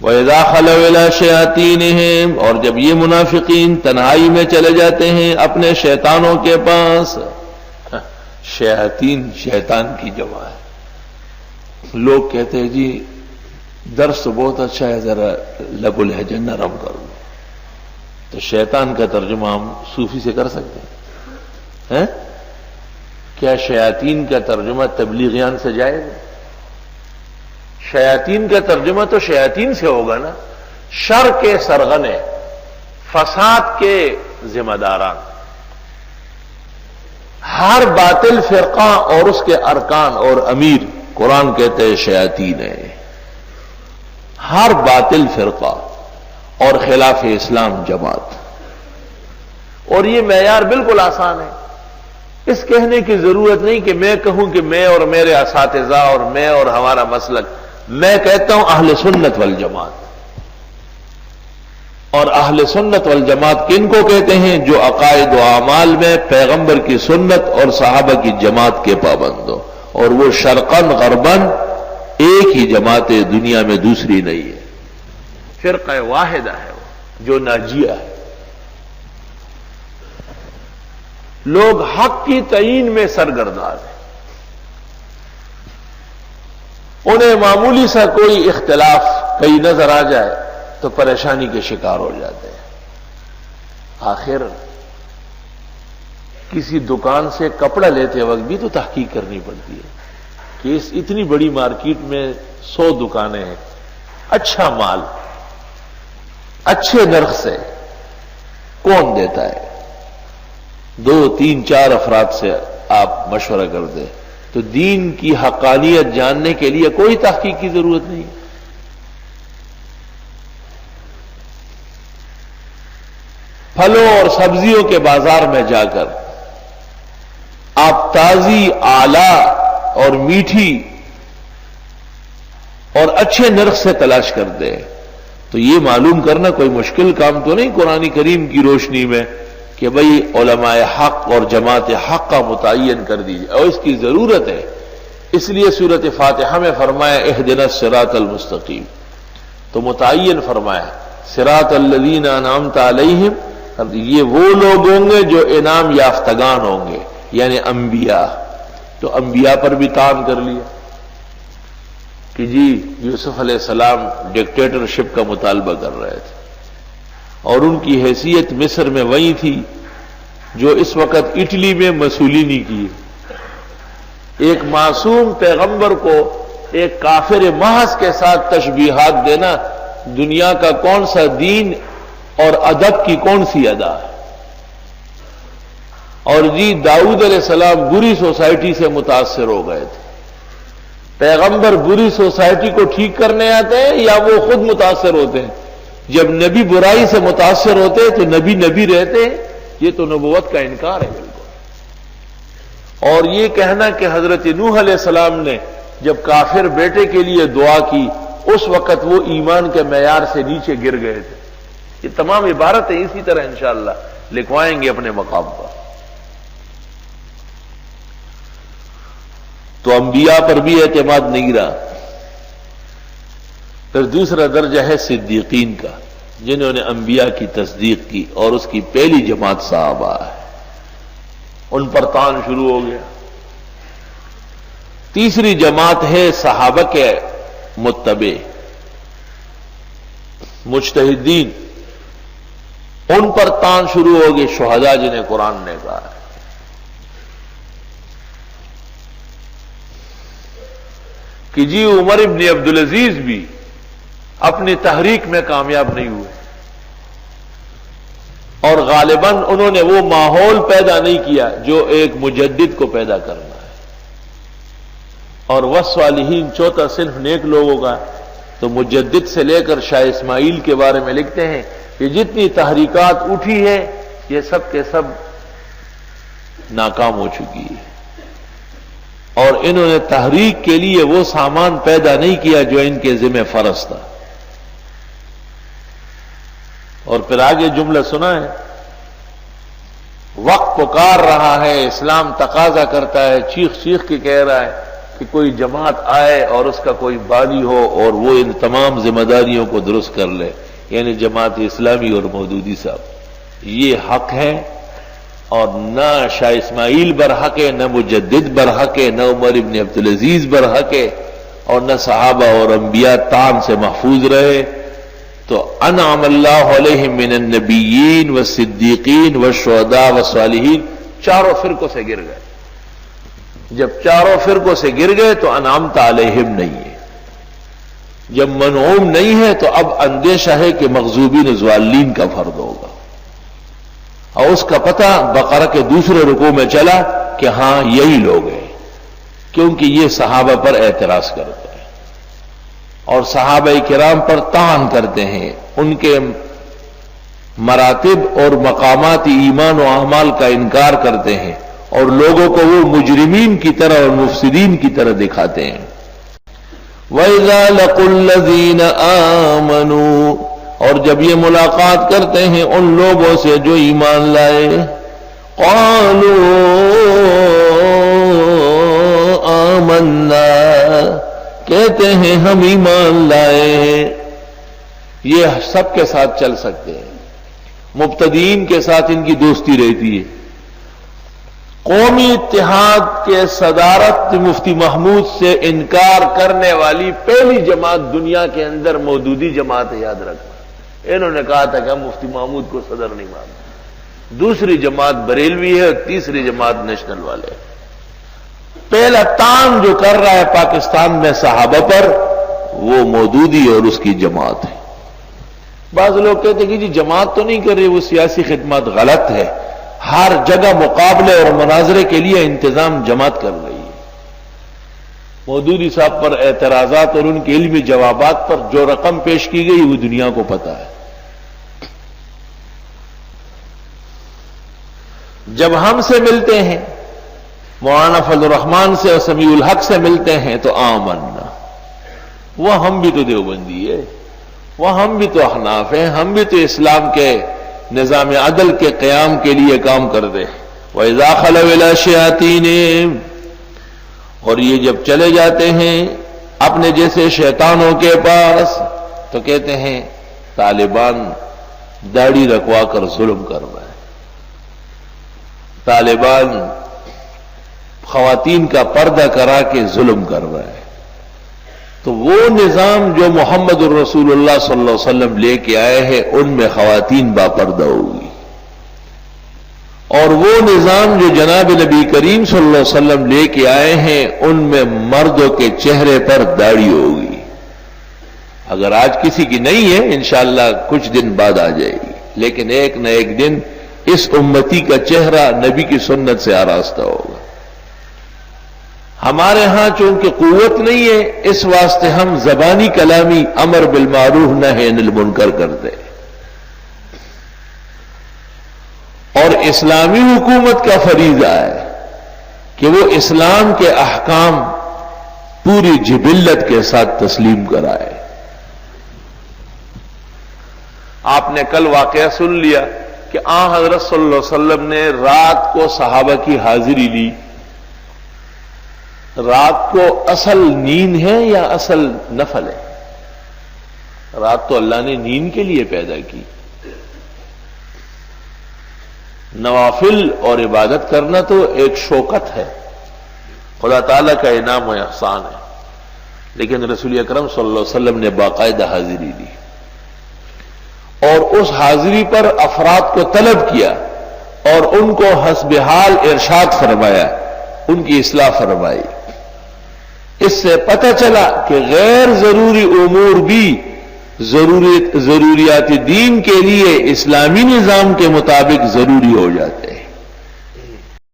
وَإِذَا خَلَوْا إِلَىٰ شَيَاطِينِهِمْ، اور جب یہ منافقین تنہائی میں چلے جاتے ہیں اپنے شیطانوں کے پاس. شیاطین شیطان کی جمع ہے. لوگ کہتے ہیں جی درس تو بہت اچھا ہے، ذرا لب و لہجہ نرم کر لو. تو شیطان کا ترجمہ ہم صوفی سے کر سکتے ہیں؟ کیا شیاطین کا ترجمہ تبلیغیان سے جائے گا؟ شیاطین کا ترجمہ تو شیاطین سے ہوگا نا. شر کے سرغنے، فساد کے ذمہ داران، ہر باطل فرقہ اور اس کے ارکان اور امیر قرآن کہتے ہیں شیاطین ہے. ہر باطل فرقہ اور خلاف اسلام جماعت. اور یہ معیار بالکل آسان ہے. اس کہنے کی ضرورت نہیں کہ میں کہوں کہ میں اور میرے اساتذہ اور میں اور ہمارا مسلک. میں کہتا ہوں اہل سنت والجماعت. اور اہل سنت والجماعت کن کو کہتے ہیں؟ جو عقائد و اعمال میں پیغمبر کی سنت اور صحابہ کی جماعت کے پابند ہو. اور وہ شرقاً غرباً ایک ہی جماعت ہے، دنیا میں دوسری نہیں ہے. فرقہ واحدہ ہے وہ جو ناجیہ ہے. لوگ حق کی تعین میں سرگردان ہیں. انہیں معمولی سا کوئی اختلاف کہیں نظر آ جائے تو پریشانی کے شکار ہو جاتے ہیں. آخر کسی دکان سے کپڑا لیتے وقت بھی تو تحقیق کرنی پڑتی ہے کہ اس اتنی بڑی مارکیٹ میں 100 دکانیں ہیں، اچھا مال اچھے نرخ سے کون دیتا ہے؟ 2 3 4 افراد سے آپ مشورہ کر دیں تو دین کی حقانیت جاننے کے لیے کوئی تحقیق کی ضرورت نہیں. پھلوں اور سبزیوں کے بازار میں جا کر آپ تازی، اعلیٰ اور میٹھی اور اچھے نرخ سے تلاش کر دیں تو یہ معلوم کرنا کوئی مشکل کام تو نہیں قرآن کریم کی روشنی میں کہ بھئی علماء حق اور جماعت حق کا متعین کر دیجیے. اور اس کی ضرورت ہے. اس لیے سورۃ فاتحہ میں فرمایا اہدنا الصراط المستقیم، تو متعین فرمایا صراط الذین انعمت علیہم. یہ وہ لوگ ہوں گے جو انعام یافتگان ہوں گے، یعنی انبیاء. تو انبیاء پر بھی تان کر لیا کہ جی یوسف علیہ السلام ڈکٹیٹرشپ کا مطالبہ کر رہے تھے اور ان کی حیثیت مصر میں وہی تھی جو اس وقت اٹلی میں مسولینی کی. ایک معصوم پیغمبر کو ایک کافر محض کے ساتھ تشبیہات دینا دنیا کا کون سا دین اور ادب کی کون سی ادا ہے؟ اور جی داؤد علیہ السلام بری سوسائٹی سے متاثر ہو گئے تھے. پیغمبر بری سوسائٹی کو ٹھیک کرنے آتے ہیں یا وہ خود متاثر ہوتے ہیں؟ جب نبی برائی سے متاثر ہوتے تو نبی نبی رہتے. یہ تو نبوت کا انکار ہے بالکل. اور یہ کہنا کہ حضرت نوح علیہ السلام نے جب کافر بیٹے کے لیے دعا کی اس وقت وہ ایمان کے معیار سے نیچے گر گئے تھے، یہ تمام عبارتیں اسی طرح انشاءاللہ لکھوائیں گے اپنے مقام پر. تو انبیاء پر بھی اعتماد نہیں رہا. پھر دوسرا درجہ ہے صدیقین کا، جنہوں نے انبیاء کی تصدیق کی اور اس کی پہلی جماعت صحابہ ہے. ان پر طعن شروع ہو گیا. تیسری جماعت ہے صحابہ کے متبع مجتہدین. ان پر طعن شروع ہو گئی. شہداء جنہیں قرآن نے کہا ہے. کہ جی عمر ابن عبدالعزیز بھی اپنی تحریک میں کامیاب نہیں ہوئے اور غالباً انہوں نے وہ ماحول پیدا نہیں کیا جو ایک مجدد کو پیدا کرنا ہے. اور والصالحین چوتھا صنف نیک لوگوں کا. تو مجدد سے لے کر شاہ اسماعیل کے بارے میں لکھتے ہیں کہ جتنی تحریکات اٹھی ہے یہ سب کے سب ناکام ہو چکی ہے اور انہوں نے تحریک کے لیے وہ سامان پیدا نہیں کیا جو ان کے ذمہ فرض تھا. اور پھر آگے جملہ سنا ہے، وقت پکار رہا ہے، اسلام تقاضا کرتا ہے، چیخ چیخ کے کہہ رہا ہے کہ کوئی جماعت آئے اور اس کا کوئی بانی ہو اور وہ ان تمام ذمہ داریوں کو درست کر لے، یعنی جماعت اسلامی اور مودودی صاحب، یہ حق ہے، اور نہ شاہ اسماعیل برحق ہے، نہ مجدد برحق ہے، نہ عمر ابن عبدالعزیز برحق ہے، اور نہ صحابہ اور انبیاء طعن سے محفوظ رہے۔ تو انعم اللہ علیہم من النبیین والصدیقین والشہداء والصالحین، چاروں فرقوں سے گر گئے۔ جب چاروں فرقوں سے گر گئے تو انعمت علیہم نہیں ہے، جب منعوم نہیں ہے تو اب اندیشہ ہے کہ مغضوبین ضالین کا فرد ہوگا، اور اس کا پتہ بقرہ کے دوسرے رکوع میں چلا کہ ہاں یہی لوگ ہیں، کیونکہ یہ صحابہ پر اعتراض کرتے ہیں اور صحابہ کرام پر طعن کرتے ہیں، ان کے مراتب اور مقامات ایمان و اعمال کا انکار کرتے ہیں، اور لوگوں کو وہ مجرمین کی طرح اور مفسدین کی طرح دکھاتے ہیں۔ وَإِذَا لَقُوا الَّذِينَ آمَنُوا، اور جب یہ ملاقات کرتے ہیں ان لوگوں سے جو ایمان لائے، قَالُوا آمَنَّا، کہتے ہیں ہم ایمان لائے ہیں۔ یہ سب کے ساتھ چل سکتے ہیں، مبتدئین کے ساتھ ان کی دوستی رہتی ہے۔ قومی اتحاد کے صدارت مفتی محمود سے انکار کرنے والی پہلی جماعت دنیا کے اندر مودودی جماعت ہے، یاد رکھنا۔ انہوں نے کہا تھا کہ ہم مفتی محمود کو صدر نہیں مانتے۔ دوسری جماعت بریلوی ہے اور تیسری جماعت نیشنل والے۔ پہلا طعن جو کر رہا ہے پاکستان میں صحابہ پر، وہ مودودی اور اس کی جماعت ہے۔ بعض لوگ کہتے ہیں کہ جی جماعت تو نہیں کر رہی، وہ سیاسی خدمات، غلط ہے۔ ہر جگہ مقابلے اور مناظرے کے لیے انتظام جماعت کر رہی ہے۔ مودودی صاحب پر اعتراضات اور ان کے علمی جوابات پر جو رقم پیش کی گئی وہ دنیا کو پتہ ہے۔ جب ہم سے ملتے ہیں، مولانا فضل الرحمان سے اور سمیع الحق سے ملتے ہیں تو آمنا، وہ ہم بھی تو دیوبندی ہے، وہ ہم بھی تو احناف ہیں، ہم بھی تو اسلام کے نظام عدل کے قیام کے لیے کام کرتے ہیں۔ وَإِذَا خَلَوْا إِلَىٰ شَيَاطِینِهِمْ، اور یہ جب چلے جاتے ہیں اپنے جیسے شیطانوں کے پاس تو کہتے ہیں طالبان داڑھی رکھوا کر ظلم کر رہے ہیں، طالبان خواتین کا پردہ کرا کے ظلم کر رہے ہیں۔ تو وہ نظام جو محمد الرسول اللہ صلی اللہ علیہ وسلم لے کے آئے ہیں ان میں خواتین باپردہ ہوگی، اور وہ نظام جو جناب نبی کریم صلی اللہ علیہ وسلم لے کے آئے ہیں ان میں مردوں کے چہرے پر داڑھی ہوگی۔ اگر آج کسی کی نہیں ہے انشاءاللہ کچھ دن بعد آ جائے گی، لیکن ایک نہ ایک دن اس امتی کا چہرہ نبی کی سنت سے آراستہ ہوگا۔ ہمارے ہاں چونکہ قوت نہیں ہے، اس واسطے ہم زبانی کلامی امر بالمعروف نہی عن المنکر کرتے ہیں، اور اسلامی حکومت کا فریضہ ہے کہ وہ اسلام کے احکام پوری جبلت کے ساتھ تسلیم کرائے۔ آپ نے کل واقعہ سن لیا کہ حضرت صلی اللہ علیہ وسلم نے رات کو صحابہ کی حاضری لی۔ رات کو اصل نیند ہے یا اصل نفل ہے؟ رات تو اللہ نے نیند کے لیے پیدا کی۔ نوافل اور عبادت کرنا تو ایک شوکت ہے، خدا تعالیٰ کا انعام و احسان ہے، لیکن رسول اکرم صلی اللہ علیہ وسلم نے باقاعدہ حاضری دی، اور اس حاضری پر افراد کو طلب کیا اور ان کو حسب حال ارشاد فرمایا، ان کی اصلاح فرمائی۔ اس سے پتہ چلا کہ غیر ضروری امور بھی ضروریات دین کے لیے اسلامی نظام کے مطابق ضروری ہو جاتے ہیں۔